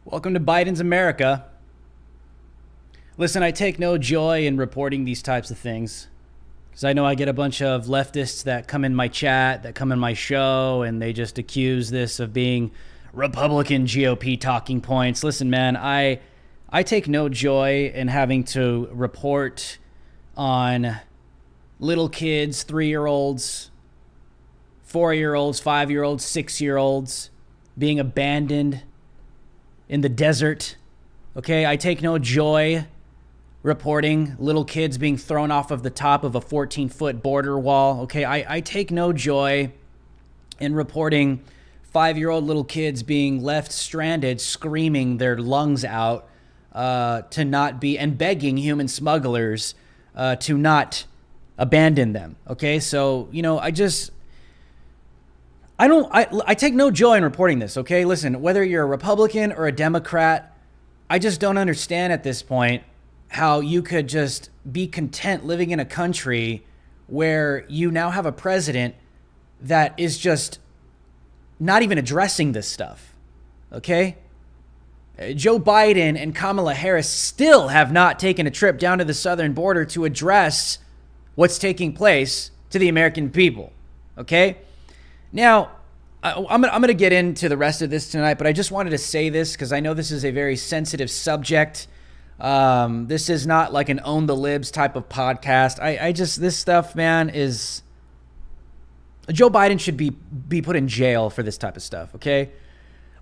Welcome to Biden's America. Listen, I take no joy in reporting these types of things because I know I get a bunch of leftists that come in my chat, that come in my show, and they just accuse this of being Republican GOP talking points. Listen, man, I take no joy in having to report on little kids, 3-year-olds, 4-year-olds, 5-year-olds, 6-year-olds being abandoned in the desert. Okay, I take no joy reporting little kids being thrown off of the top of a 14-foot border wall. Okay, I take no joy in reporting 5-year-old little kids being left stranded, screaming their lungs out to not be, and begging human smugglers to not abandon them. Okay, so, you know, I take no joy in reporting this. Okay, listen, whether you're a Republican or a Democrat, I just don't understand at this point how you could just be content living in a country where you now have a president that is just not even addressing this stuff. Okay? Joe Biden and Kamala Harris still have not taken a trip down to the southern border to address what's taking place to the American people. Okay? Now, I'm going to get into the rest of this tonight, but I just wanted to say this because I know this is a very sensitive subject. This is not like an Own the Libs type of podcast. This stuff, man, is... Joe Biden should be put in jail for this type of stuff, okay?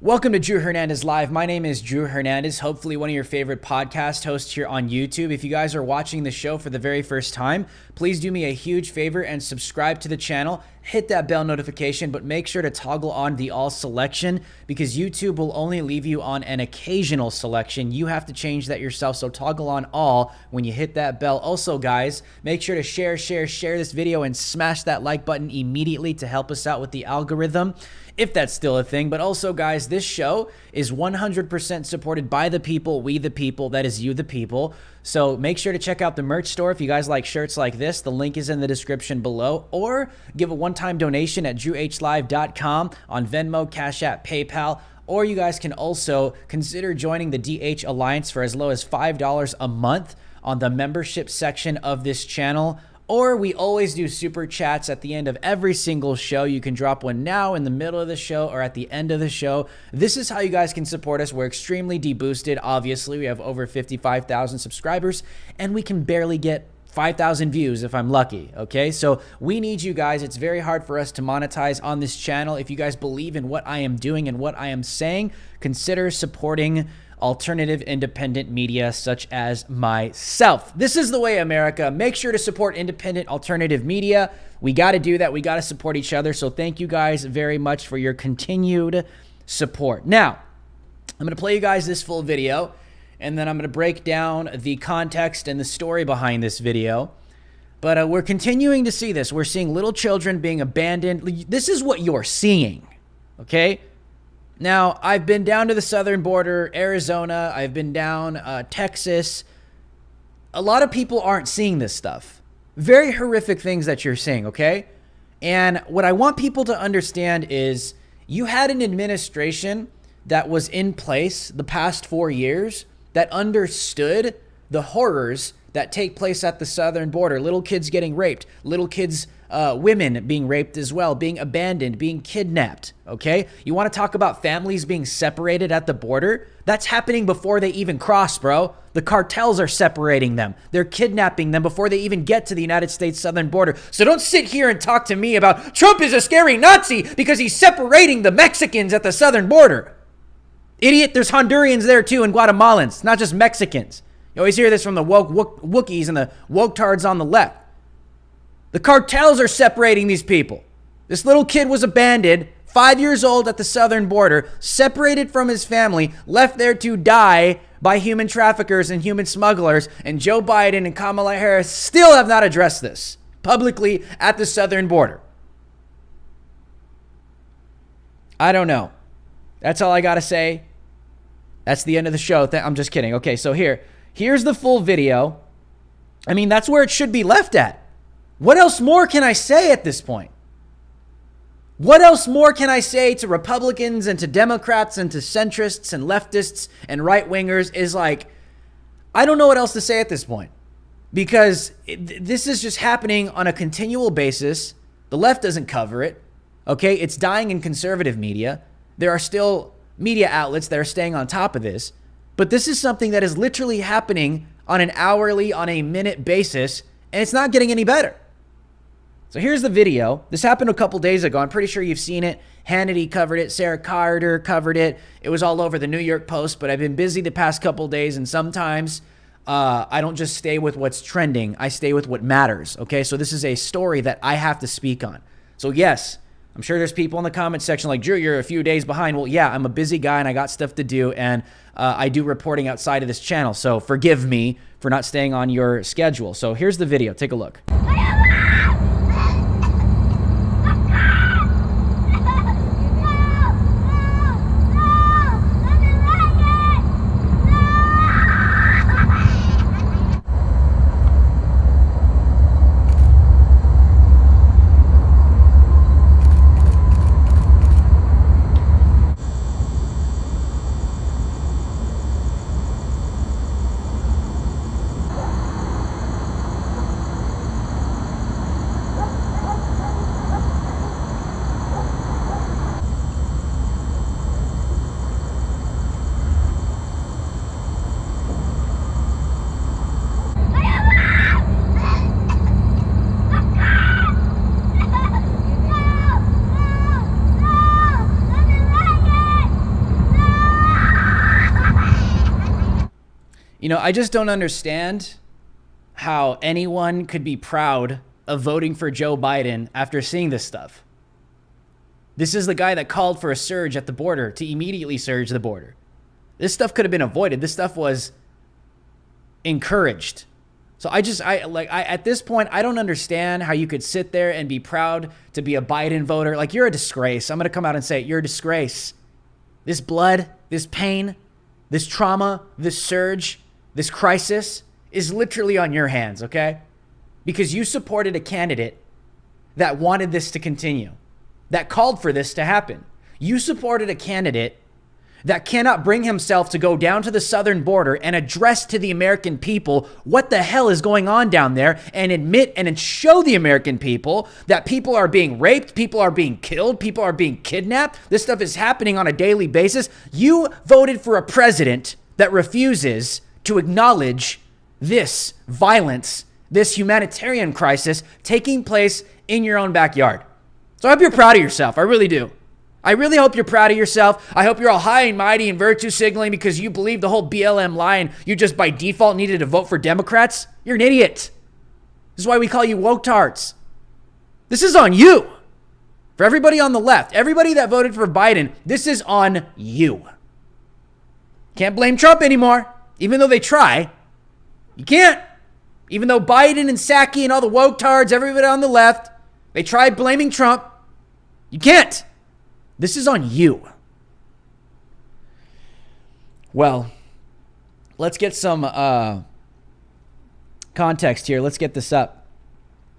Welcome to Drew Hernandez Live. My name is Drew Hernandez, hopefully one of your favorite podcast hosts here on YouTube. If you guys are watching the show for the very first time, please do me a huge favor and subscribe to the channel. Hit that bell notification, but make sure to toggle on the all selection because YouTube will only leave you on an occasional selection. You have to change that yourself, so toggle on all when you hit that bell. Also, guys, make sure to share this video and smash that like button immediately to help us out with the algorithm, if that's still a thing. But also, guys, this show is 100% supported by the people, we the people, that is you the people. So make sure to check out the merch store if you guys like shirts like this. The link is in the description below, or give a one-time donation at drhlive.com on Venmo, Cash App, PayPal, or you guys can also consider joining the DH Alliance for as low as $5 a month on the membership section of this channel. Or we always do super chats at the end of every single show. You can drop one now, in the middle of the show, or at the end of the show. This is how you guys can support us. We're extremely deboosted. Obviously, we have over 55,000 subscribers, and we can barely get 5,000 views if I'm lucky, okay? So we need you guys. It's very hard for us to monetize on this channel. If you guys believe in what I am doing and what I am saying, consider supporting alternative independent media such as myself. This is the way, America. Make sure to support independent alternative media. We got to do that. We got to support each other. So thank you guys very much for your continued support. Now, I'm going to play you guys this full video, and then I'm going to break down the context and the story behind this video. But we're continuing to see this. We're seeing little children being abandoned. This is what you're seeing, okay? Now, I've been down to the southern border, Arizona. I've been down Texas. A lot of people aren't seeing this stuff. Very horrific things that you're seeing, okay? And what I want people to understand is you had an administration that was in place the past 4 years that understood the horrors that take place at the southern border. Little kids getting raped, little kids, women being raped as well, being abandoned, being kidnapped, okay? You want to talk about families being separated at the border? That's happening before they even cross, bro. The cartels are separating them. They're kidnapping them before they even get to the United States southern border. So don't sit here and talk to me about Trump is a scary Nazi because he's separating the Mexicans at the southern border. Idiot, there's Hondurans there too and Guatemalans, not just Mexicans. You always hear this from the woke Wookiees and the woke tards on the left. The cartels are separating these people. This little kid was abandoned, 5 years old at the southern border, separated from his family, left there to die by human traffickers and human smugglers, and Joe Biden and Kamala Harris still have not addressed this publicly at the southern border. I don't know. That's all I got to say. That's the end of the show. I'm just kidding. Okay, so here's the full video. I mean, that's where it should be left at. What else more can I say at this point? What else more can I say to Republicans and to Democrats and to centrists and leftists and right-wingers is like, I don't know what else to say at this point because this is just happening on a continual basis. The left doesn't cover it, okay? It's dying in conservative media. There are still media outlets that are staying on top of this, but this is something that is literally happening on an hourly, on a minute basis, and it's not getting any better. So here's the video. This happened a couple days ago. I'm pretty sure you've seen it. Hannity covered it. Sarah Carter covered it. It was all over the New York Post, but I've been busy the past couple days, and sometimes I don't just stay with what's trending. I stay with what matters, okay? So this is a story that I have to speak on. So yes, I'm sure there's people in the comment section like, Drew, you're a few days behind. Well, yeah, I'm a busy guy and I got stuff to do, and I do reporting outside of this channel. So forgive me for not staying on your schedule. So here's the video. Take a look. You know, I just don't understand how anyone could be proud of voting for Joe Biden after seeing this stuff. This is the guy that called for a surge at the border, to immediately surge the border. This stuff could have been avoided. This stuff was encouraged. So at this point, I don't understand how you could sit there and be proud to be a Biden voter. Like, you're a disgrace. I'm going to come out and say it. You're a disgrace. This blood, this pain, this trauma, this surge, this crisis is literally on your hands, okay? Because you supported a candidate that wanted this to continue, that called for this to happen. You supported a candidate that cannot bring himself to go down to the southern border and address to the American people what the hell is going on down there, and admit and show the American people that people are being raped, people are being killed, people are being kidnapped. This stuff is happening on a daily basis. You voted for a president that refuses to acknowledge this violence, this humanitarian crisis taking place in your own backyard. So I hope you're proud of yourself. I really do. I really hope you're proud of yourself. I hope you're all high and mighty and virtue signaling because you believe the whole BLM lie and you just by default needed to vote for Democrats. You're an idiot. This is why we call you woke-tards. This is on you. For everybody on the left, everybody that voted for Biden, this is on you. Can't blame Trump anymore. Even though they try, you can't. Even though Biden and Psaki and all the woke-tards, everybody on the left, they tried blaming Trump, you can't. This is on you. Well, let's get some context here. Let's get this up.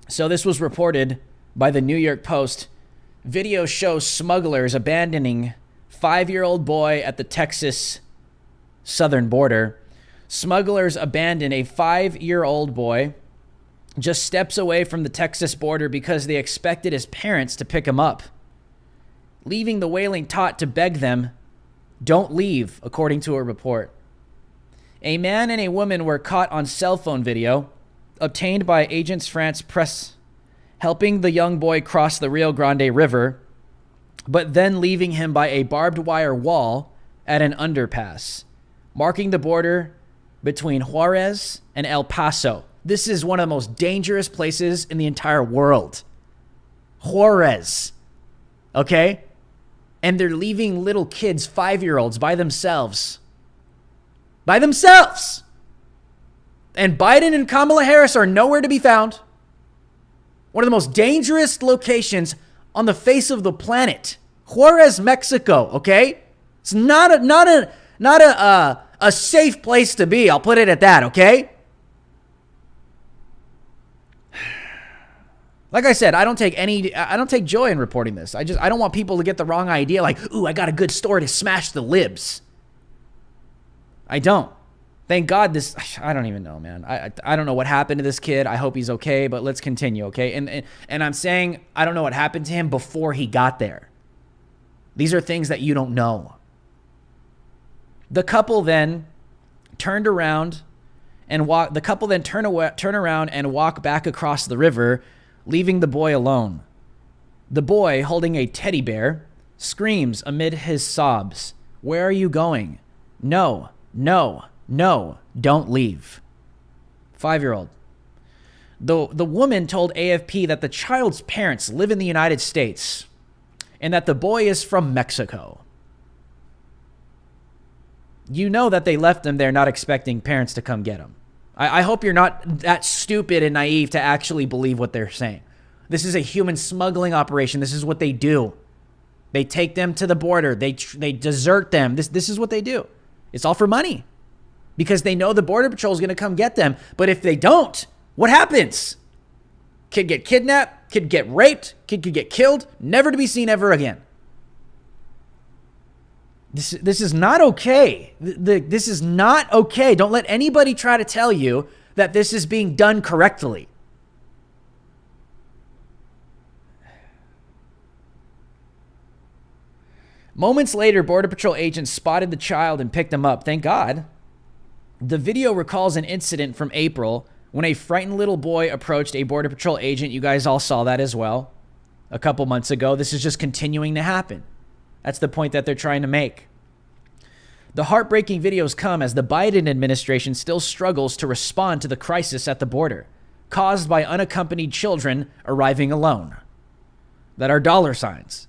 So this was reported by the New York Post. Video shows smugglers abandoning 5-year-old boy at the Texas southern border. Smugglers abandon a 5-year-old boy just steps away from the Texas border because they expected his parents to pick him up, leaving the wailing tot to beg them, don't leave, according to a report. A man and a woman were caught on cell phone video obtained by Agence France Presse, helping the young boy cross the Rio Grande River, but then leaving him by a barbed wire wall at an underpass, marking the border between Juarez and El Paso. This is one of the most dangerous places in the entire world. Juarez. Okay? And they're leaving little kids, 5-year-olds, by themselves. By themselves. And Biden and Kamala Harris are nowhere to be found. One of the most dangerous locations on the face of the planet. Juarez, Mexico, okay? It's not a safe place to be. I'll put it at that, okay? Like I said, I don't take joy in reporting this. I don't want people to get the wrong idea like, ooh, I got a good story to smash the libs. I don't. Thank God this, I don't even know, man. I don't know what happened to this kid. I hope he's okay, but let's continue, okay? And I'm saying I don't know what happened to him before he got there. These are things that you don't know. The couple then turned around and turn around and walk back across the river, leaving the boy alone. The boy, holding a teddy bear, screams amid his sobs, "Where are you going? No, no, no, don't leave." 5-year-old. The woman told AFP that the child's parents live in the United States and that the boy is from Mexico. You know that they left him there not expecting parents to come get him. I hope you're not that stupid and naive to actually believe what they're saying. This is a human smuggling operation. This is what they do. They take them to the border. They desert them. This is what they do. It's all for money because they know the Border Patrol is going to come get them. But if they don't, what happens? Kid get kidnapped, kid get raped, kid could get killed, never to be seen ever again. This is not okay. This is not okay. Don't let anybody try to tell you that this is being done correctly. Moments later, Border Patrol agents spotted the child and picked him up. Thank God. The video recalls an incident from April when a frightened little boy approached a Border Patrol agent. You guys all saw that as well a couple months ago. This is just continuing to happen. That's the point that they're trying to make. The heartbreaking videos come as the Biden administration still struggles to respond to the crisis at the border, caused by unaccompanied children arriving alone that are dollar signs.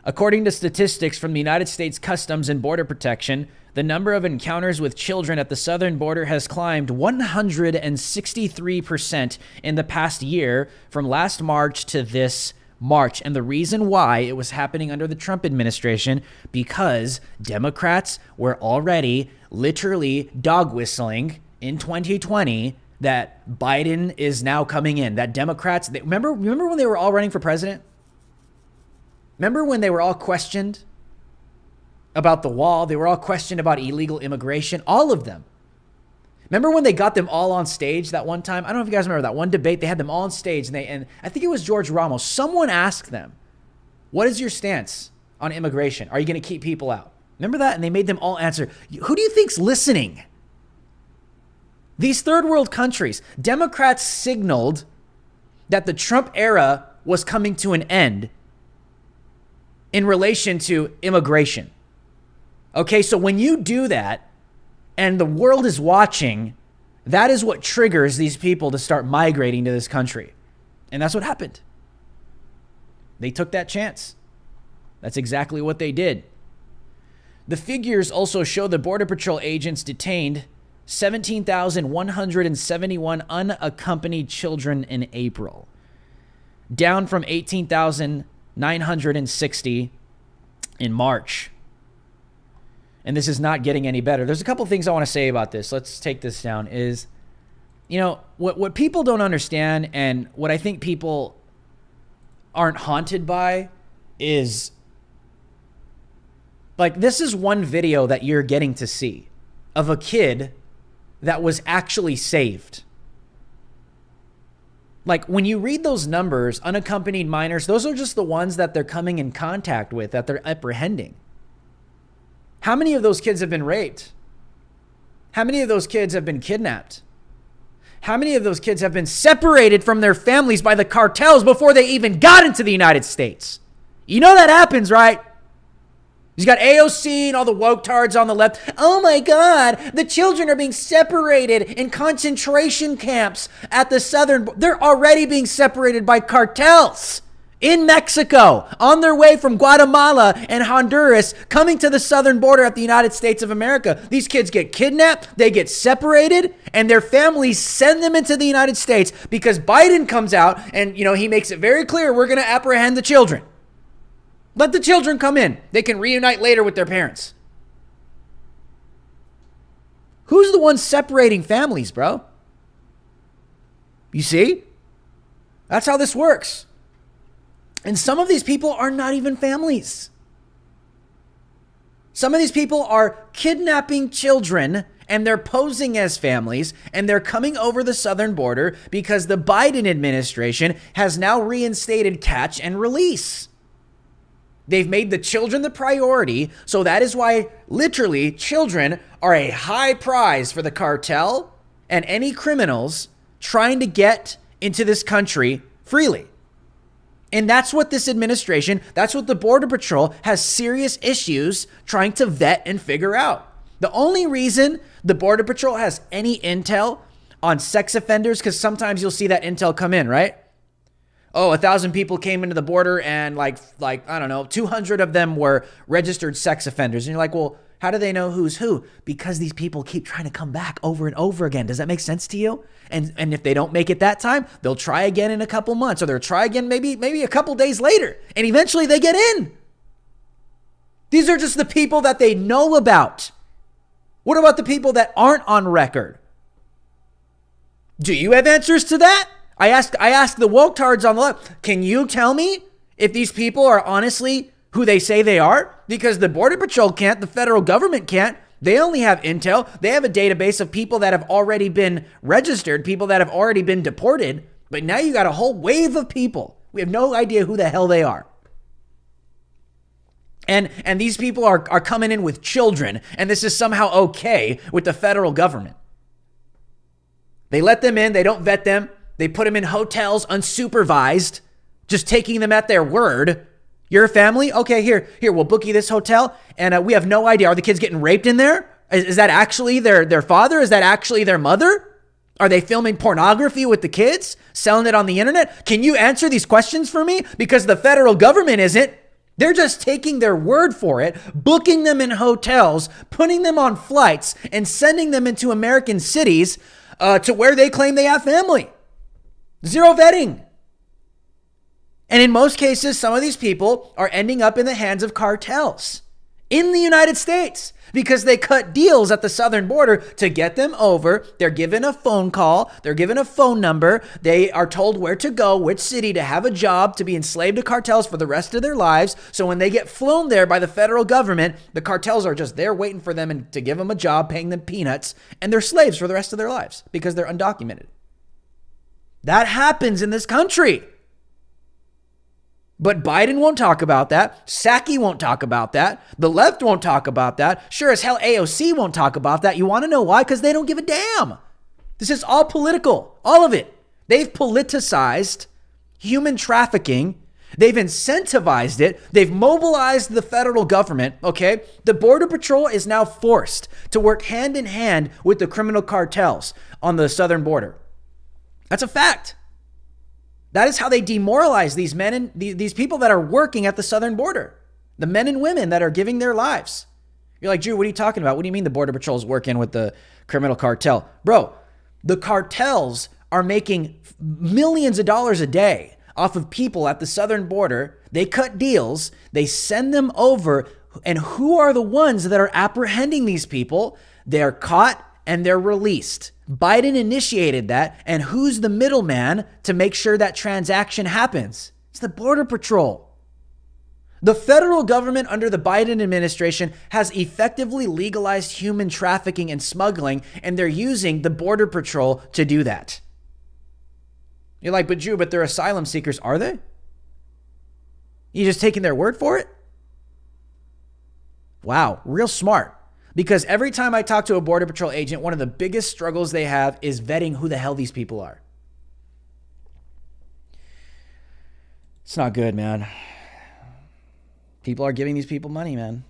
According to statistics from the United States Customs and Border Protection, the number of encounters with children at the southern border has climbed 163% in the past year from last March to this March. And the reason why it was happening under the Trump administration, because Democrats were already literally dog whistling in 2020 that Biden is now coming in, that Democrats, remember when they were all running for president? Remember when they were all questioned about the wall? They were all questioned about illegal immigration, all of them. Remember when they got them all on stage that one time? I don't know if you guys remember that one debate. They had them all on stage, and I think it was George Ramos. Someone asked them, "What is your stance on immigration? Are you going to keep people out?" Remember that? And they made them all answer. Who do you think's listening? These third world countries, Democrats signaled that the Trump era was coming to an end in relation to immigration. Okay, so when you do that and the world is watching, that is what triggers these people to start migrating to this country. And that's what happened. They took that chance. That's exactly what they did. The figures also show the Border Patrol agents detained 17,171 unaccompanied children in April, down from 18,960 in March. And this is not getting any better. There's a couple things I want to say about this. Let's take this down. Is, you know, what people don't understand, and what I think people aren't haunted by, is like, this is one video that you're getting to see of a kid that was actually saved. Like, when you read those numbers, unaccompanied minors, those are just the ones that they're coming in contact with, that they're apprehending. How many of those kids have been raped? How many of those kids have been kidnapped? How many of those kids have been separated from their families by the cartels before they even got into the United States? You know that happens, right? He's got AOC and all the woke tards on the left. Oh my God, the children are being separated in concentration camps at the southern. They're already being separated by cartels in Mexico on their way from Guatemala and Honduras coming to the southern border at the United States of America. These kids get kidnapped, they get separated, and their families send them into the United States because Biden comes out and, you know, he makes it very clear, we're going to apprehend the children. Let the children come in. They can reunite later with their parents. Who's the one separating families, bro? You see? That's how this works. And some of these people are not even families. Some of these people are kidnapping children and they're posing as families and they're coming over the southern border because the Biden administration has now reinstated catch and release. They've made the children the priority, so that is why literally children are a high prize for the cartel and any criminals trying to get into this country freely. And that's what this administration, that's what the Border Patrol has serious issues trying to vet and figure out. The only reason the Border Patrol has any intel on sex offenders, because sometimes you'll see that intel come in, right? Oh, 1,000 people came into the border and like I don't know, 200 of them were registered sex offenders. And you're like, well, how do they know who's who? Because these people keep trying to come back over and over again. Does that make sense to you? And if they don't make it that time, they'll try again in a couple months, or they'll try again maybe a couple days later, and eventually they get in. These are just the people that they know about. What about the people that aren't on record? Do you have answers to that? I asked the woketards on the left, can you tell me if these people are honestly who they say they are? Because the Border Patrol can't, the federal government can't. They only have intel. They have a database of people that have already been registered, people that have already been deported. But now you got a whole wave of people. We have no idea who the hell they are. And these people are coming in with children, and this is somehow okay with the federal government. They let them in, they don't vet them. They put them in hotels unsupervised, just taking them at their word. You're a family? Okay, here, we'll book you this hotel. And we have no idea. Are the kids getting raped in there? Is that actually their father? Is that actually their mother? Are they filming pornography with the kids? Selling it on the internet? Can you answer these questions for me? Because the federal government isn't. They're just taking their word for it, booking them in hotels, putting them on flights, and sending them into American cities to where they claim they have family. Zero vetting. And in most cases, some of these people are ending up in the hands of cartels in the United States because they cut deals at the southern border to get them over. They're given a phone call. They're given a phone number. They are told where to go, which city to have a job, to be enslaved to cartels for the rest of their lives. So when they get flown there by the federal government, the cartels are just there waiting for them and to give them a job, paying them peanuts, and they're slaves for the rest of their lives because they're undocumented. That happens in this country. But Biden won't talk about that. Psaki won't talk about that. The left won't talk about that. Sure as hell AOC won't talk about that. You want to know why? Because they don't give a damn. This is all political. All of it. They've politicized human trafficking. They've incentivized it. They've mobilized the federal government, okay? The Border Patrol is now forced to work hand in hand with the criminal cartels on the southern border. That's a fact. That is how they demoralize these men and these people that are working at the southern border. The men and women that are giving their lives. You're like, Drew, what are you talking about? What do you mean the Border Patrol is working with the criminal cartel? Bro, the cartels are making millions of dollars a day off of people at the southern border. They cut deals. They send them over. And who are the ones that are apprehending these people? They're caught and they're released. Biden initiated that, and who's the middleman to make sure that transaction happens? It's the Border Patrol. The federal government under the Biden administration has effectively legalized human trafficking and smuggling, and they're using the Border Patrol to do that. You're like, but Drew, but they're asylum seekers, are they? You just taking their word for it? Wow, real smart. Because every time I talk to a Border Patrol agent, one of the biggest struggles they have is vetting who the hell these people are. It's not good, man. People are giving these people money, man.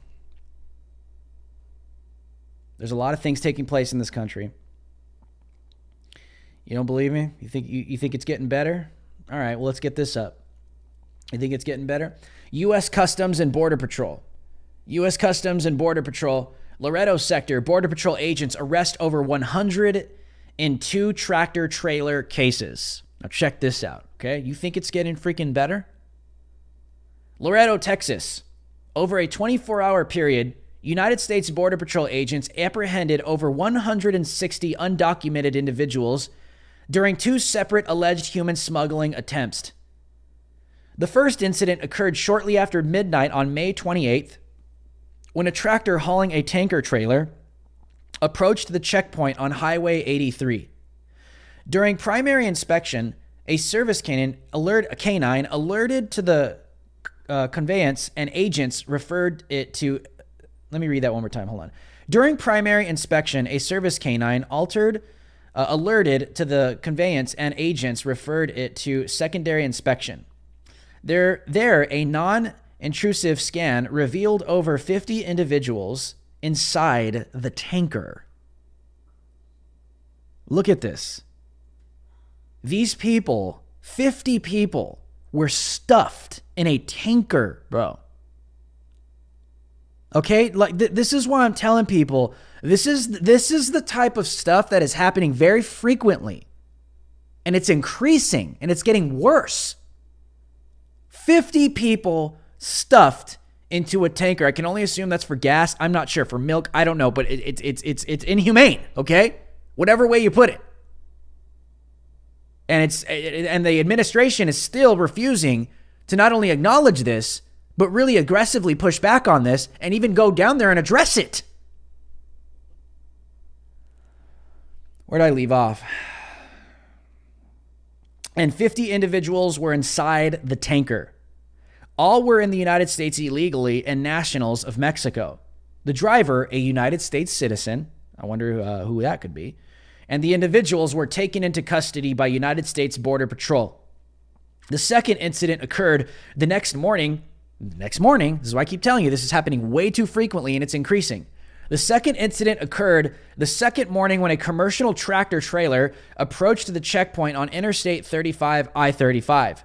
There's a lot of things taking place in this country. You don't believe me? You think it's getting better? All right, well, let's get this up. You think it's getting better? U.S. Customs and Border Patrol. U.S. Customs and Border Patrol. Laredo sector, Border Patrol agents arrest over 102 tractor trailer cases. Now check this out, okay? You think it's getting freaking better? Laredo, Texas. Over a 24-hour period, United States Border Patrol agents apprehended over 160 undocumented individuals during two separate alleged human smuggling attempts. The first incident occurred shortly after midnight on May 28th, when a tractor hauling a tanker trailer approached the checkpoint on Highway 83. During primary inspection, a service canine alerted to the conveyance, and agents referred it to... Let me read that one more time. Hold on. During primary inspection, a service canine alerted alerted to the conveyance, and agents referred it to secondary inspection. There, a non-intrusive scan revealed over 50 individuals inside the tanker. Look at this. These people, 50 people, were stuffed in a tanker, bro. Okay, like this is why I'm telling people this is the type of stuff that is happening very frequently, and it's increasing and it's getting worse. 50 people stuffed into a tanker. I can only assume that's for gas. I'm not sure, for milk. I don't know, but it's inhumane. Okay, whatever way you put it. And the administration is still refusing to not only acknowledge this, but really aggressively push back on this and even go down there and address it. Where did I leave off? And 50 individuals were inside the tanker. All were in the United States illegally and nationals of Mexico. The driver, a United States citizen, I wonder who that could be, and the individuals were taken into custody by United States Border Patrol. The second incident occurred the next morning. This is why I keep telling you, this is happening way too frequently and it's increasing. The second incident occurred the second morning when a commercial tractor trailer approached the checkpoint on Interstate 35 I-35.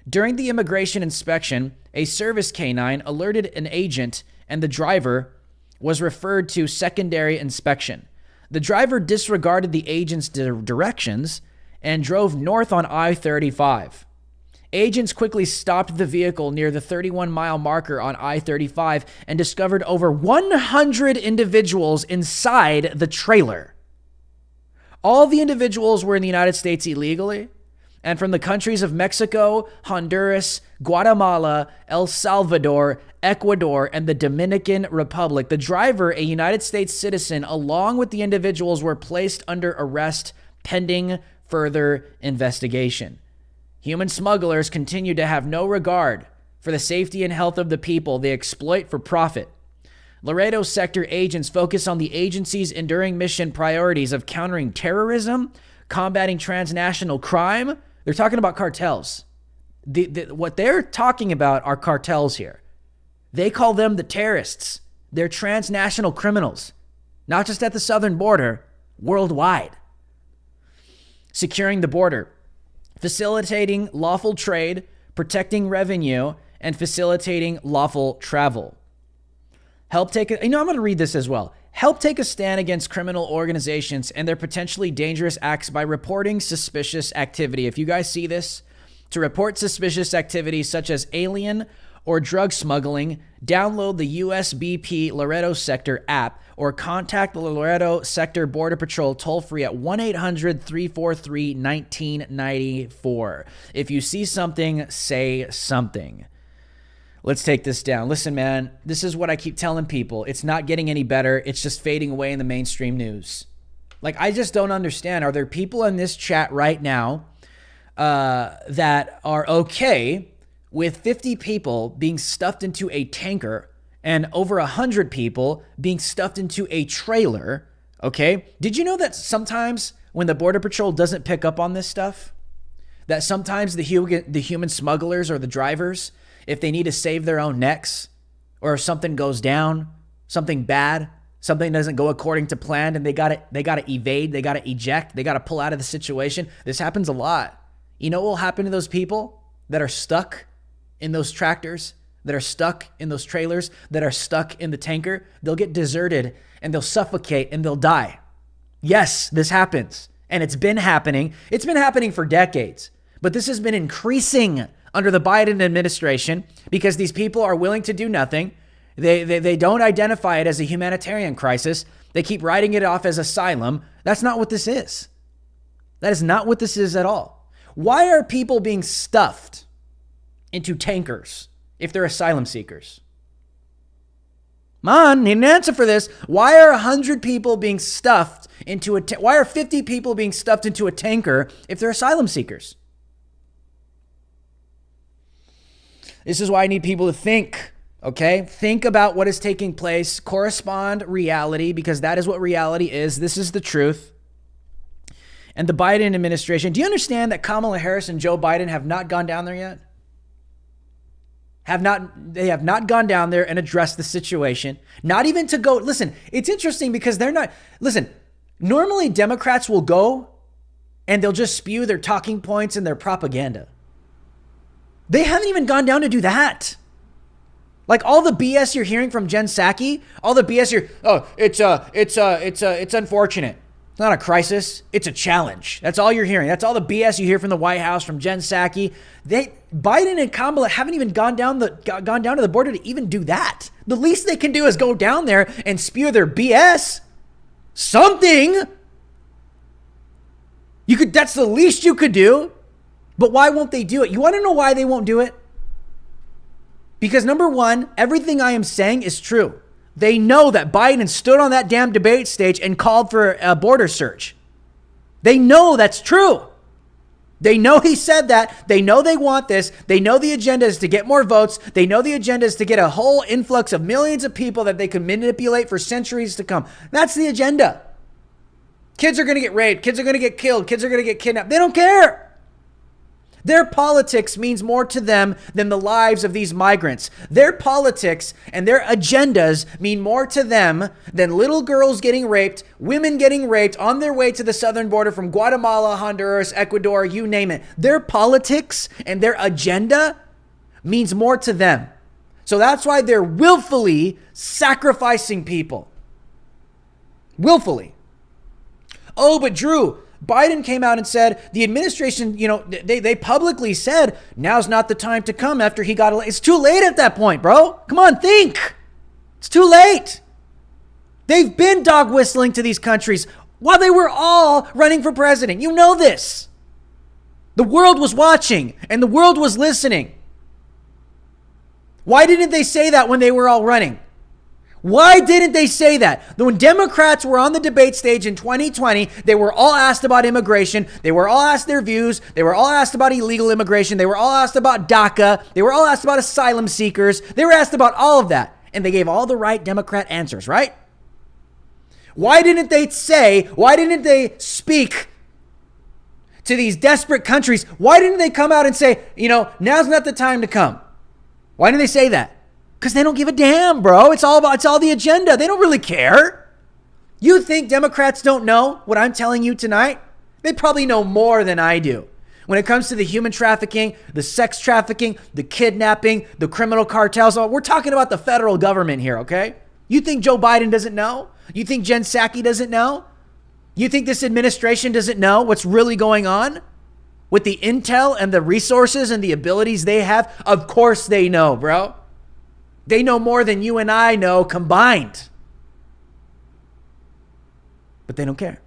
During the immigration inspection, a service canine alerted an agent and the driver was referred to secondary inspection. The driver disregarded the agent's directions and drove north on I-35. Agents quickly stopped the vehicle near the 31-mile marker on I-35 and discovered over 100 individuals inside the trailer. All the individuals were in the United States illegally and from the countries of Mexico, Honduras, Guatemala, El Salvador, Ecuador, and the Dominican Republic. The driver, a United States citizen, along with the individuals, were placed under arrest pending further investigation. Human smugglers continue to have no regard for the safety and health of the people they exploit for profit. Laredo sector agents focus on the agency's enduring mission priorities of countering terrorism, combating transnational crime. They're talking about cartels. What they're talking about are cartels here. They call them the terrorists. They're transnational criminals, not just at the southern border, worldwide. Securing the border, facilitating lawful trade, protecting revenue, and facilitating lawful travel. I'm going to read this as well. Help take a stand against criminal organizations and their potentially dangerous acts by reporting suspicious activity. If you guys see this, to report suspicious activity such as alien or drug smuggling, download the USBP Laredo Sector app or contact the Laredo Sector Border Patrol toll-free at 1-800-343-1994. If you see something, say something. Let's take this down. Listen, man, this is what I keep telling people. It's not getting any better. It's just fading away in the mainstream news. Like, I just don't understand. Are there people in this chat right now that are okay with 50 people being stuffed into a tanker and over 100 people being stuffed into a trailer? Okay. Did you know that sometimes when the Border Patrol doesn't pick up on this stuff, that sometimes the human smugglers or the drivers, if they need to save their own necks, or if something goes down, something bad, something doesn't go according to plan, and they gotta evade, they gotta eject, they gotta pull out of the situation. This happens a lot. You know what will happen to those people that are stuck in those tractors, that are stuck in those trailers, that are stuck in the tanker? They'll get deserted and they'll suffocate and they'll die. Yes, this happens. And it's been happening. It's been happening for decades. But this has been increasing under the Biden administration because these people are willing to do nothing. They don't identify it as a humanitarian crisis. They keep writing it off as asylum. That's not what this is. That is not what this is at all. Why are people being stuffed into tankers if they're asylum seekers? Man, need an answer for this. Why are 100 people being stuffed into why are 50 people being stuffed into a tanker if they're asylum seekers? This is why I need people to think, okay? Think about what is taking place, correspond reality, because that is what reality is. This is the truth. and the Biden administration, do you understand that Kamala Harris and Joe Biden have not gone down there yet? They have not gone down there and addressed the situation. Not even to go, listen, it's interesting because normally Democrats will go and they'll just spew their talking points and their propaganda. They haven't even gone down to do that. Like all the BS you're hearing from Jen Psaki, all the BS it's unfortunate. It's not a crisis. It's a challenge. That's all you're hearing. That's all the BS you hear from the White House, from Jen Psaki. Biden and Kamala haven't even gone down to the border to even do that. The least they can do is go down there and spew their BS. Something. That's the least you could do. But why won't they do it? You want to know why they won't do it? Because number one, everything I am saying is true. They know that Biden stood on that damn debate stage and called for a border search. They know that's true. They know he said that. They know they want this. They know the agenda is to get more votes. They know the agenda is to get a whole influx of millions of people that they can manipulate for centuries to come. That's the agenda. Kids are going to get raped. Kids are going to get killed. Kids are going to get kidnapped. They don't care. Their politics means more to them than the lives of these migrants. Their politics and their agendas mean more to them than little girls getting raped, women getting raped on their way to the southern border from Guatemala, Honduras, Ecuador, you name it. Their politics and their agenda means more to them. So that's why they're willfully sacrificing people. Willfully. Oh, but Drew, Biden came out and said the administration, they publicly said now's not the time to come after he got elected. It's too late at that point, bro. Come on, think. It's too late. They've been dog whistling to these countries while they were all running for president. You know this. The world was watching and the world was listening. Why didn't they say that when they were all running? Why didn't they say that? When Democrats were on the debate stage in 2020, they were all asked about immigration. They were all asked their views. They were all asked about illegal immigration. They were all asked about DACA. They were all asked about asylum seekers. They were asked about all of that. And they gave all the right Democrat answers, right? Why didn't they speak to these desperate countries? Why didn't they come out and say, now's not the time to come? Why didn't they say that? Because they don't give a damn, bro. It's all the agenda. They don't really care. You think Democrats don't know what I'm telling you tonight? They probably know more than I do. When it comes to the human trafficking, the sex trafficking, the kidnapping, the criminal cartels, we're talking about the federal government here, okay? You think Joe Biden doesn't know? You think Jen Psaki doesn't know? You think this administration doesn't know what's really going on? With the intel and the resources and the abilities they have? Of course they know, bro. They know more than you and I know combined. But they don't care.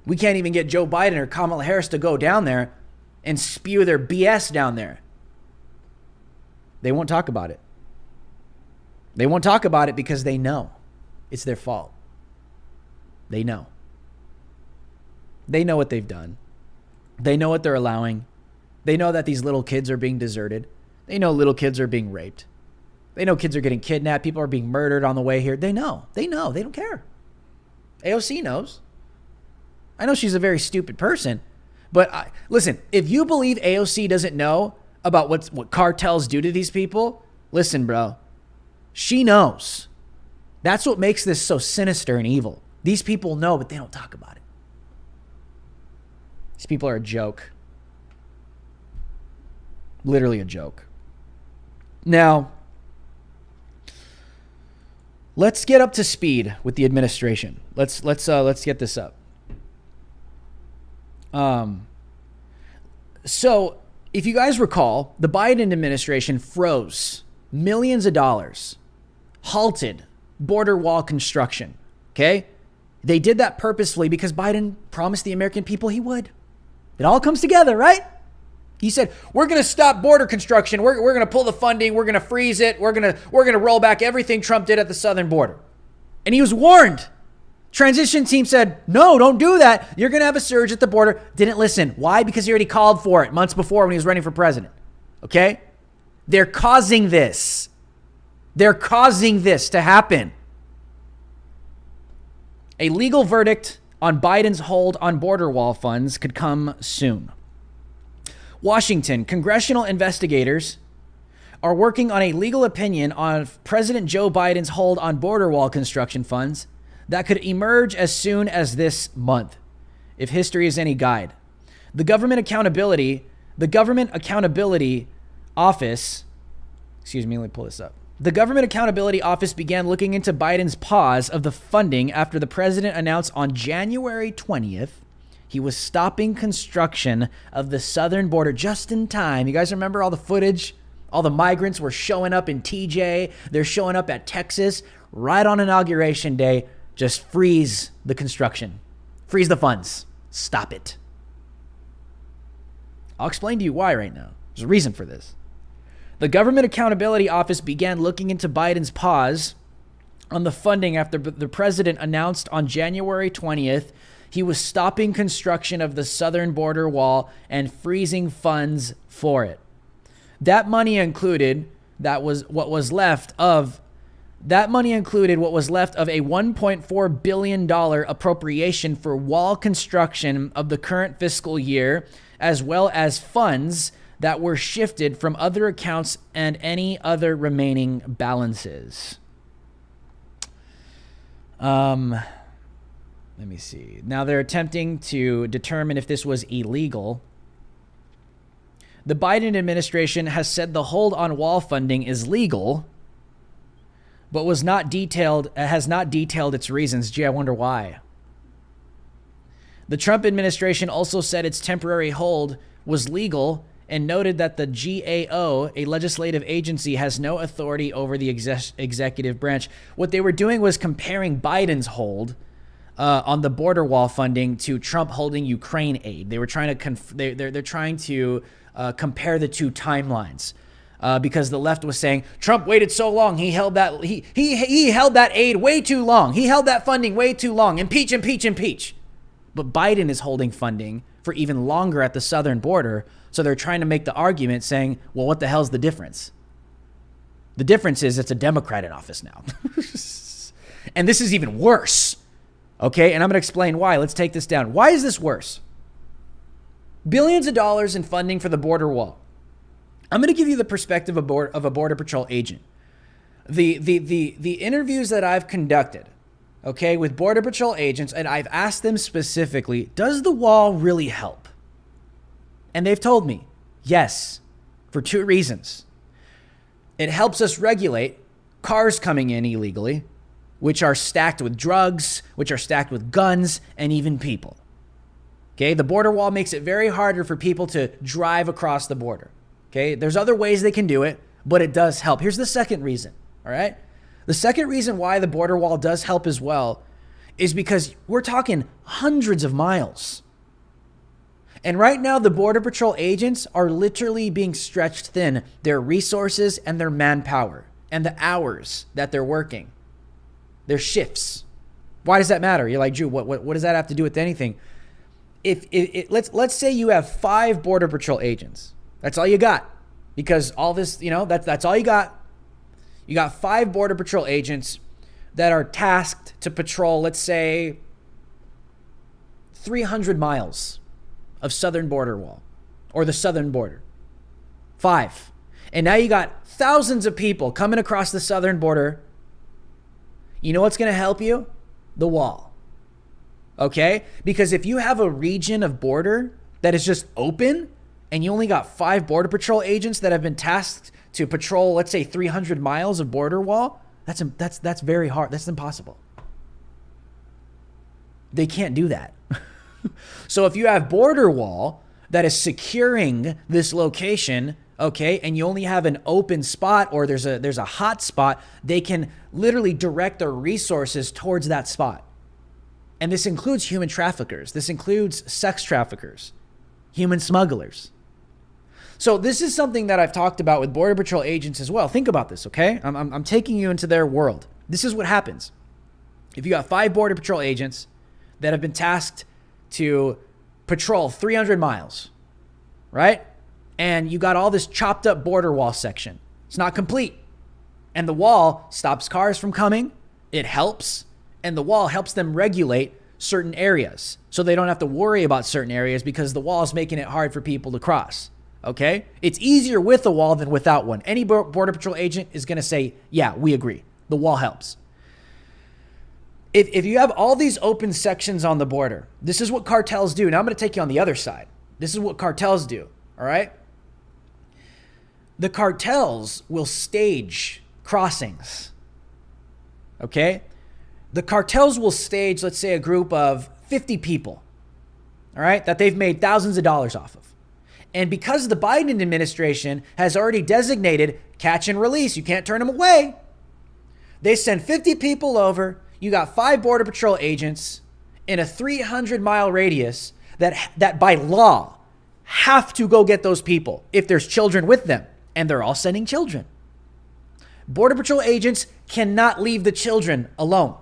We can't even get Joe Biden or Kamala Harris to go down there and spew their BS down there. They won't talk about it. They won't talk about it because they know it's their fault. They know. They know what they've done. They know what they're allowing. They know that these little kids are being deserted. They know little kids are being raped. They know kids are getting kidnapped. People are being murdered on the way here. They know. They know. They don't care. AOC knows. I know she's a very stupid person. But listen, if you believe AOC doesn't know about what cartels do to these people, listen, bro. She knows. That's what makes this so sinister and evil. These people know, but they don't talk about it. These people are a joke. Literally a joke. Now, let's get up to speed with the administration. Let's get this up. So, if you guys recall, the Biden administration froze millions of dollars, halted border wall construction. Okay? They did that purposefully because Biden promised the American people he would. It all comes together, right? He said, we're going to stop border construction. We're going to pull the funding. We're going to freeze it. We're going to roll back everything Trump did at the southern border. And he was warned. Transition team said, no, don't do that. You're going to have a surge at the border. Didn't listen. Why? Because he already called for it months before when he was running for president. Okay? They're causing this. They're causing this to happen. A legal verdict on Biden's hold on border wall funds could come soon. Washington, congressional investigators are working on a legal opinion on President Joe Biden's hold on border wall construction funds that could emerge as soon as this month, if history is any guide. The Government Accountability Office, let me pull this up. The Government Accountability Office began looking into Biden's pause of the funding after the president announced on January 20th he was stopping construction of the southern border just in time. You guys remember all the footage? All the migrants were showing up in TJ. They're showing up at Texas right on Inauguration Day. Just freeze the construction. Freeze the funds. Stop it. I'll explain to you why right now. There's a reason for this. The Government Accountability Office began looking into Biden's pause on the funding after the president announced on January 20th he was stopping construction of the southern border wall and freezing funds for it. That money included what was left of a $1.4 billion appropriation for wall construction of the current fiscal year, as well as funds that were shifted from other accounts and any other remaining balances. Let me see. Now they're attempting to determine if this was illegal. The Biden administration has said the hold on wall funding is legal, but has not detailed its reasons. Gee, I wonder why. The Trump administration also said its temporary hold was legal and noted that the GAO, a legislative agency, has no authority over the executive branch. What they were doing was comparing Biden's hold on the border wall funding to Trump holding Ukraine aid. They were trying to they're trying to compare the two timelines because the left was saying Trump waited so long. He held that he held that aid way too long. He held that funding way too long. Impeach, impeach, impeach. But Biden is holding funding for even longer at the southern border. So they're trying to make the argument saying, well, what the hell's the difference? The difference is it's a Democrat in office now. And this is even worse. Okay, and I'm going to explain why. Let's take this down. Why is this worse? Billions of dollars in funding for the border wall. I'm going to give you the perspective of a Border Patrol agent. The interviews that I've conducted, okay, with Border Patrol agents, and I've asked them specifically, does the wall really help? And they've told me, yes, for two reasons. It helps us regulate cars coming in illegally, which are stacked with drugs, which are stacked with guns, and even people. Okay, the border wall makes it very harder for people to drive across the border. Okay, there's other ways they can do it, but it does help. Here's the second reason, all right? The second reason why the border wall does help as well is because we're talking hundreds of miles. And right now, the Border Patrol agents are literally being stretched thin, their resources and their manpower and the hours that they're working. Their shifts. Why does that matter? You're like, Drew, what does that have to do with anything? Let's say you have 5 Border Patrol agents. That's all you got. Because all this, that's all you got. You got 5 Border Patrol agents that are tasked to patrol, let's say, 300 miles of southern border wall or the southern border. 5. And now you got thousands of people coming across the southern border. You know what's going to help you? The wall. Okay? Because if you have a region of border that is just open and you only got 5 Border Patrol agents that have been tasked to patrol, let's say 300 miles of border wall, that's very hard. That's impossible. They can't do that. So if you have border wall that is securing this location, okay, and you only have an open spot or there's a hot spot, they can literally direct their resources towards that spot. And this includes human traffickers. This includes sex traffickers, human smugglers. So this is something that I've talked about with Border Patrol agents as well. Think about this, okay? I'm taking you into their world. This is what happens. If you got 5 Border Patrol agents that have been tasked to patrol 300 miles, right? And you got all this chopped up border wall section. It's not complete. And the wall stops cars from coming. It helps. And the wall helps them regulate certain areas so they don't have to worry about certain areas because the wall is making it hard for people to cross. Okay? It's easier with a wall than without one. Any Border Patrol agent is going to say, yeah, we agree. The wall helps. If you have all these open sections on the border, this is what cartels do. Now I'm going to take you on the other side. This is what cartels do. All right? The cartels will stage crossings. Okay? The cartels will stage, let's say, a group of 50 people, all right, that they've made thousands of dollars off of. And because the Biden administration has already designated catch and release, you can't turn them away, they send 50 people over. You got 5 Border Patrol agents in a 300-mile radius that by law have to go get those people if there's children with them. And they're all sending children. Border Patrol agents cannot leave the children alone.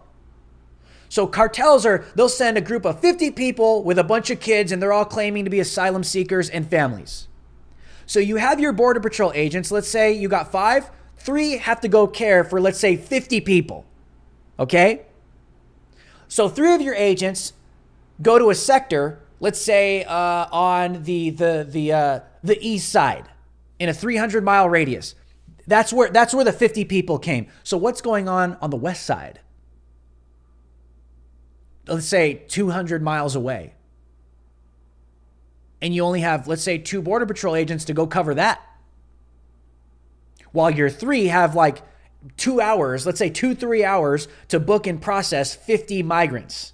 So cartels they'll send a group of 50 people with a bunch of kids, and they're all claiming to be asylum seekers and families. So you have your Border Patrol agents. Let's say you got 5, 3 have to go care for, let's say, 50 people. Okay? So 3 of your agents go to a sector, let's say on the east side in a 300-mile radius. That's where the 50 people came. So what's going on the west side? Let's say 200 miles away. And you only have, let's say, 2 Border Patrol agents to go cover that. While your 3 have like 2 hours, let's say 2-3 hours to book and process 50 migrants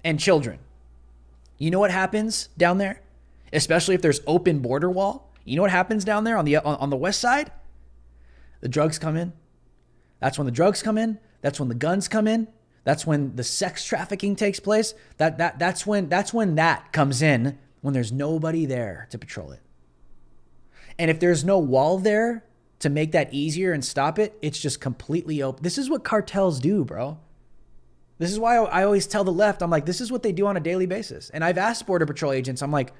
and children. You know what happens down there? Especially if there's open border wall. You know what happens down there on the west side? The drugs come in. That's when the drugs come in. That's when the guns come in. That's when the sex trafficking takes place. That's when that comes in, when there's nobody there to patrol it. And if there's no wall there to make that easier and stop it, it's just completely open. This is what cartels do, bro. This is why I always tell the left, I'm like, this is what they do on a daily basis. And I've asked Border Patrol agents, I'm like,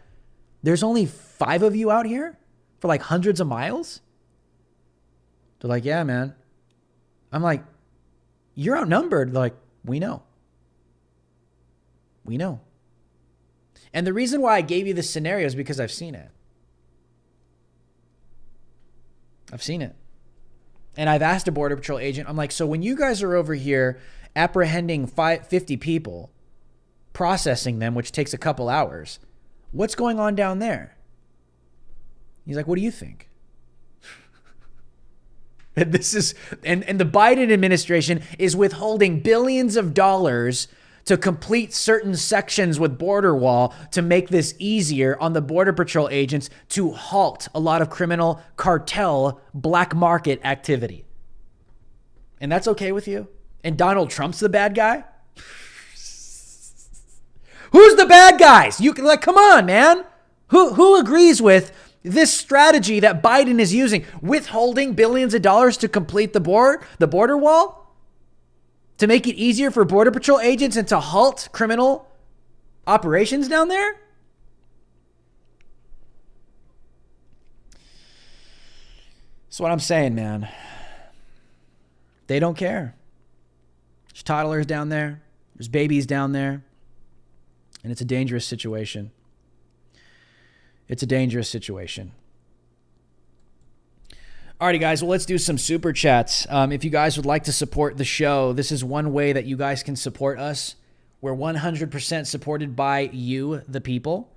there's only 5 of you out here for like hundreds of miles? They're like, yeah, man. I'm like, you're outnumbered. They're like, we know. We know. And the reason why I gave you this scenario is because I've seen it. I've seen it. And I've asked a Border Patrol agent, I'm like, so when you guys are over here apprehending 50 people, processing them, which takes a couple hours, what's going on down there? He's like, what do you think? And this is, and the Biden administration is withholding billions of dollars to complete certain sections with border wall to make this easier on the Border Patrol agents to halt a lot of criminal cartel black market activity. And that's okay with you? And Donald Trump's the bad guy? Who's the bad guys? You can, like, come on, man. Who agrees with this strategy that Biden is using, withholding billions of dollars to complete the border wall, to make it easier for Border Patrol agents and to halt criminal operations down there? That's what I'm saying, man. They don't care. There's toddlers down there. There's babies down there. And it's a dangerous situation. It's a dangerous situation. Alrighty, guys. Well, let's do some super chats. If you guys would like to support the show, this is one way that you guys can support us. We're 100% supported by you, the people.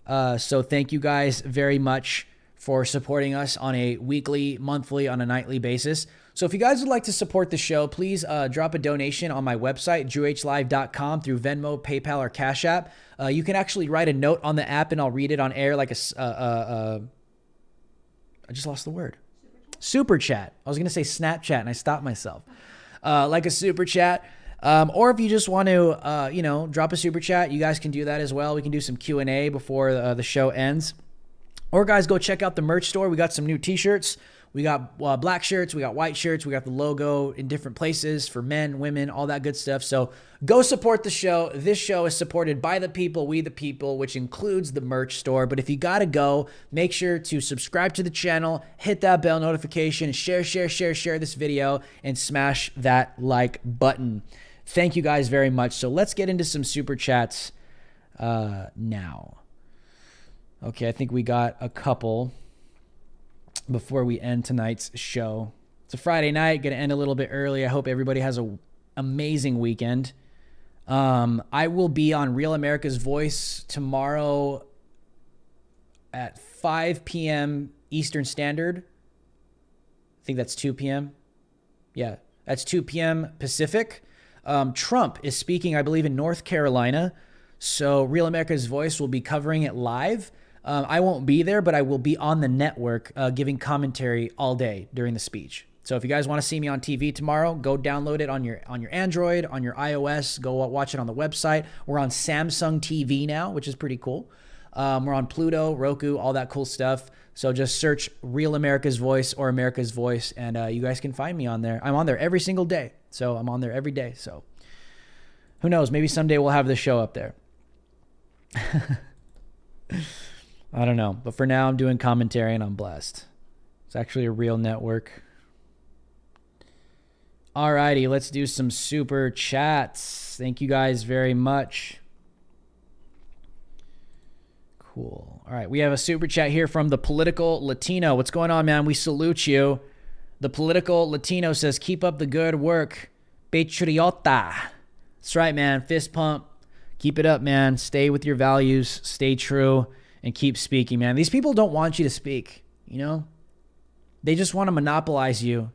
So thank you guys very much for supporting us on a weekly, monthly, on a nightly basis. So if you guys would like to support the show, please drop a donation on my website, drewhlive.com, through Venmo, PayPal, or Cash App. You can actually write a note on the app and I'll read it on air like I just lost the word. Super chat. I was going to say Snapchat and I stopped myself. Like a super chat. Or if you just want to, drop a super chat, you guys can do that as well. We can do some Q&A before the show ends. Or guys, go check out the merch store. We got some new t-shirts. We got black shirts. We got white shirts. We got the logo in different places for men, women, all that good stuff. So go support the show. This show is supported by the people, we the people, which includes the merch store. But if you got to go, make sure to subscribe to the channel, hit that bell notification, share this video, and smash that like button. Thank you guys very much. So let's get into some super chats now. Okay, I think we got a couple before we end tonight's show. It's a Friday night, going to end a little bit early. I hope everybody has an amazing weekend. I will be on Real America's Voice tomorrow at 5 p.m. Eastern Standard. I think that's 2 p.m. Yeah, that's 2 p.m. Pacific. Trump is speaking, I believe, in North Carolina. So Real America's Voice will be covering it live. I won't be there, but I will be on the network giving commentary all day during the speech. So if you guys want to see me on TV tomorrow, go download it on your Android, on your iOS. Go watch it on the website. We're on Samsung TV now, which is pretty cool. We're on Pluto, Roku, all that cool stuff. So just search Real America's Voice or America's Voice, and you guys can find me on there. I'm on there every single day. So I'm on there every day. So who knows? Maybe someday we'll have the show up there. I don't know. But for now, I'm doing commentary, and I'm blessed. It's actually a real network. Alrighty, let's do some super chats. Thank you guys very much. Cool. All right, we have a super chat here from the Political Latino. What's going on, man? We salute you. The Political Latino says, keep up the good work. Patriota. That's right, man. Fist pump. Keep it up, man. Stay with your values. Stay true. And keep speaking, man. These people don't want you to speak, you know? They just want to monopolize you.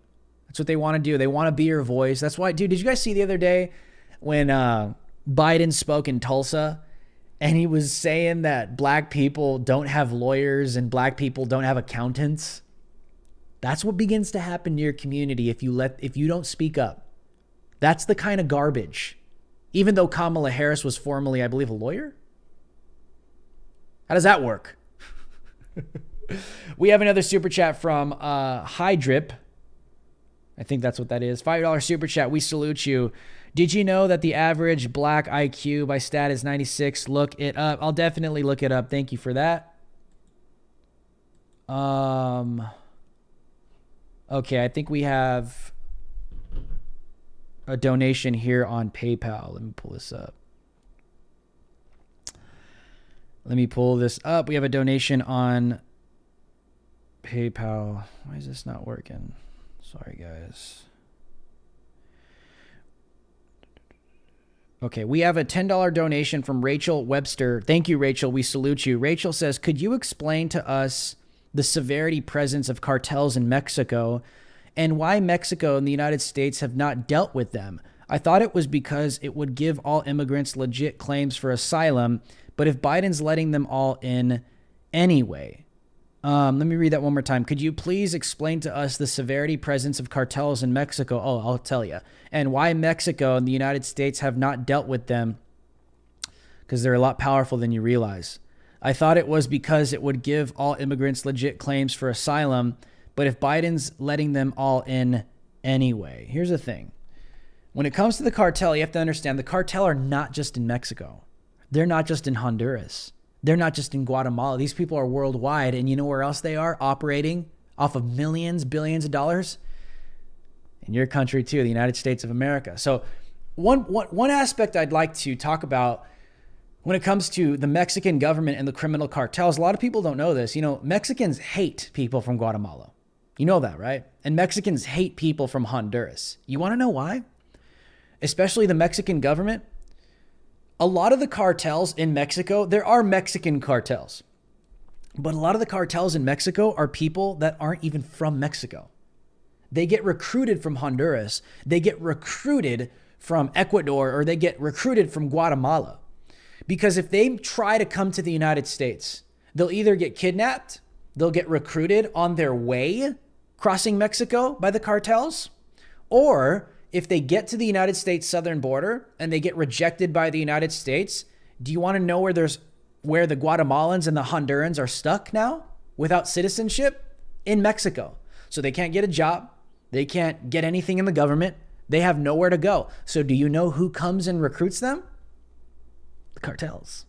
That's what they want to do. They want to be your voice. That's why, dude, did you guys see the other day when Biden spoke in Tulsa and he was saying that black people don't have lawyers and black people don't have accountants? That's what begins to happen to your community if you don't speak up. That's the kind of garbage. Even though Kamala Harris was formerly, I believe, a lawyer. How does that work? We have another super chat from Hydrip. I think that's what that is. $5 super chat. We salute you. Did you know that the average black IQ by stat is 96? Look it up. I'll definitely look it up. Thank you for that. Okay, I think we have a donation here on PayPal. Let me pull this up. We have a donation on PayPal. Why is this not working? Sorry, guys. Okay, we have a $10 donation from Rachel Webster. Thank you, Rachel. We salute you. Rachel says, could you explain to us the severity presence of cartels in Mexico and why Mexico and the United States have not dealt with them? I thought it was because it would give all immigrants legit claims for asylum, but if Biden's letting them all in anyway. Let me read that one more time. Could you please explain to us the severity presence of cartels in Mexico? Oh, I'll tell you. And why Mexico and the United States have not dealt with them, because they're a lot powerful than you realize. I thought it was because it would give all immigrants legit claims for asylum, but if Biden's letting them all in anyway. Here's the thing. When it comes to the cartel, you have to understand the cartel are not just in Mexico. They're not just in Honduras. They're not just in Guatemala. These people are worldwide. And you know where else they are? Operating off of millions, billions of dollars? In your country too, the United States of America. So one aspect I'd like to talk about when it comes to the Mexican government and the criminal cartels, a lot of people don't know this. You know, Mexicans hate people from Guatemala. You know that, right? And Mexicans hate people from Honduras. You want to know why? Especially the Mexican government. A lot of the cartels in Mexico, there are Mexican cartels, but a lot of the cartels in Mexico are people that aren't even from Mexico. They get recruited from Honduras. They get recruited from Ecuador, or they get recruited from Guatemala. Because if they try to come to the United States, they'll either get kidnapped, they'll get recruited on their way crossing Mexico by the cartels, or if they get to the United States southern border and they get rejected by the United States, do you want to know where the Guatemalans and the Hondurans are stuck now without citizenship? In Mexico. So they can't get a job. They can't get anything in the government. They have nowhere to go. So do you know who comes and recruits them? The cartels.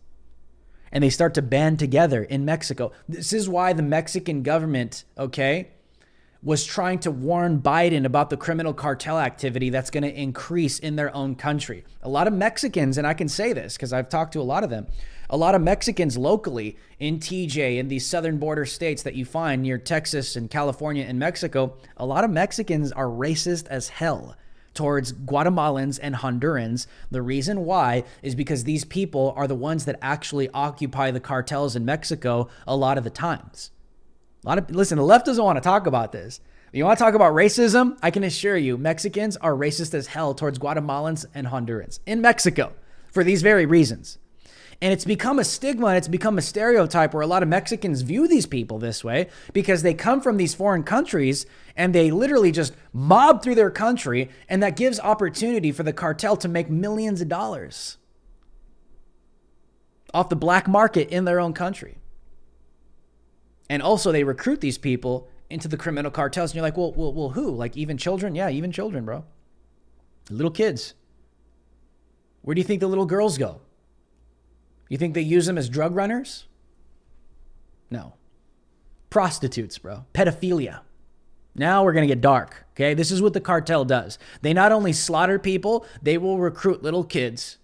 And they start to band together in Mexico. This is why the Mexican government, okay, was trying to warn Biden about the criminal cartel activity that's going to increase in their own country. A lot of Mexicans, and I can say this because I've talked to a lot of them, a lot of Mexicans locally in TJ, in these southern border states that you find near Texas and California and Mexico, a lot of Mexicans are racist as hell towards Guatemalans and Hondurans. The reason why is because these people are the ones that actually occupy the cartels in Mexico a lot of the times. Listen, the left doesn't want to talk about this. You want to talk about racism? I can assure you, Mexicans are racist as hell towards Guatemalans and Hondurans in Mexico for these very reasons. And it's become a stigma and it's become a stereotype where a lot of Mexicans view these people this way because they come from these foreign countries and they literally just mob through their country, and that gives opportunity for the cartel to make millions of dollars off the black market in their own country. And also they recruit these people into the criminal cartels. And you're like, well, who? Like even children? Yeah, even children, bro. Little kids. Where do you think the little girls go? You think they use them as drug runners? No. Prostitutes, bro. Pedophilia. Now we're going to get dark, okay? This is what the cartel does. They not only slaughter people, they will recruit little kids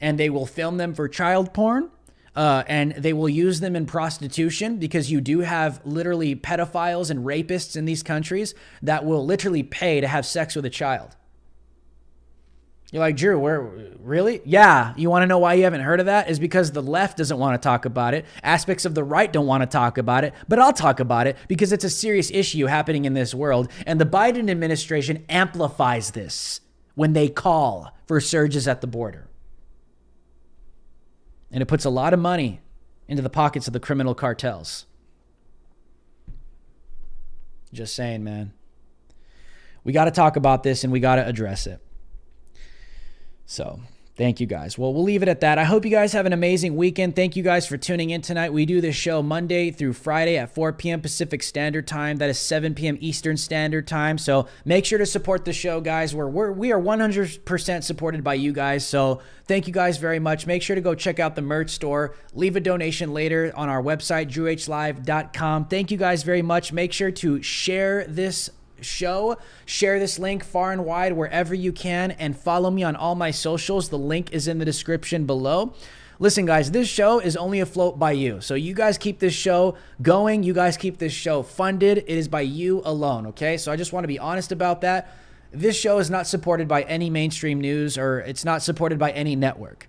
and they will film them for child porn. And they will use them in prostitution because you do have literally pedophiles and rapists in these countries that will literally pay to have sex with a child. You're like, Drew, really? Yeah. You want to know why you haven't heard of that? Is because the left doesn't want to talk about it. Aspects of the right don't want to talk about it, but I'll talk about it because it's a serious issue happening in this world. And the Biden administration amplifies this when they call for surges at the border. And it puts a lot of money into the pockets of the criminal cartels. Just saying, man. We got to talk about this and we got to address it. So, thank you guys. Well, we'll leave it at that. I hope you guys have an amazing weekend. Thank you guys for tuning in tonight. We do this show Monday through Friday at 4 p.m. Pacific Standard Time. That is 7 p.m. Eastern Standard Time. So make sure to support the show, guys. We are 100% supported by you guys. So thank you guys very much. Make sure to go check out the merch store. Leave a donation later on our website, drewhlive.com. Thank you guys very much. Make sure to share this show, share this link far and wide wherever you can, and follow me on all my socials. The link is in the description below. Listen, guys, this show is only afloat by you. So you guys keep this show going. You guys keep this show funded. It is by you alone, okay? So I just want to be honest about that. This show is not supported by any mainstream news, or it's not supported by any network.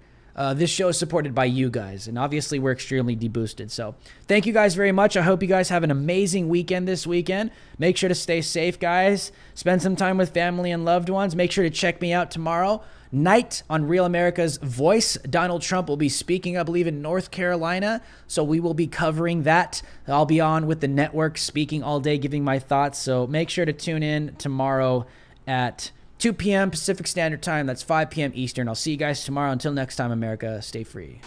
This show is supported by you guys, and obviously we're extremely deboosted. So thank you guys very much. I hope you guys have an amazing weekend this weekend. Make sure to stay safe, guys. Spend some time with family and loved ones. Make sure to check me out tomorrow night on Real America's Voice. Donald Trump will be speaking, I believe, in North Carolina. So we will be covering that. I'll be on with the network speaking all day, giving my thoughts. So make sure to tune in tomorrow at 2 p.m. Pacific Standard Time. That's 5 p.m. Eastern. I'll see you guys tomorrow. Until next time, America, stay free.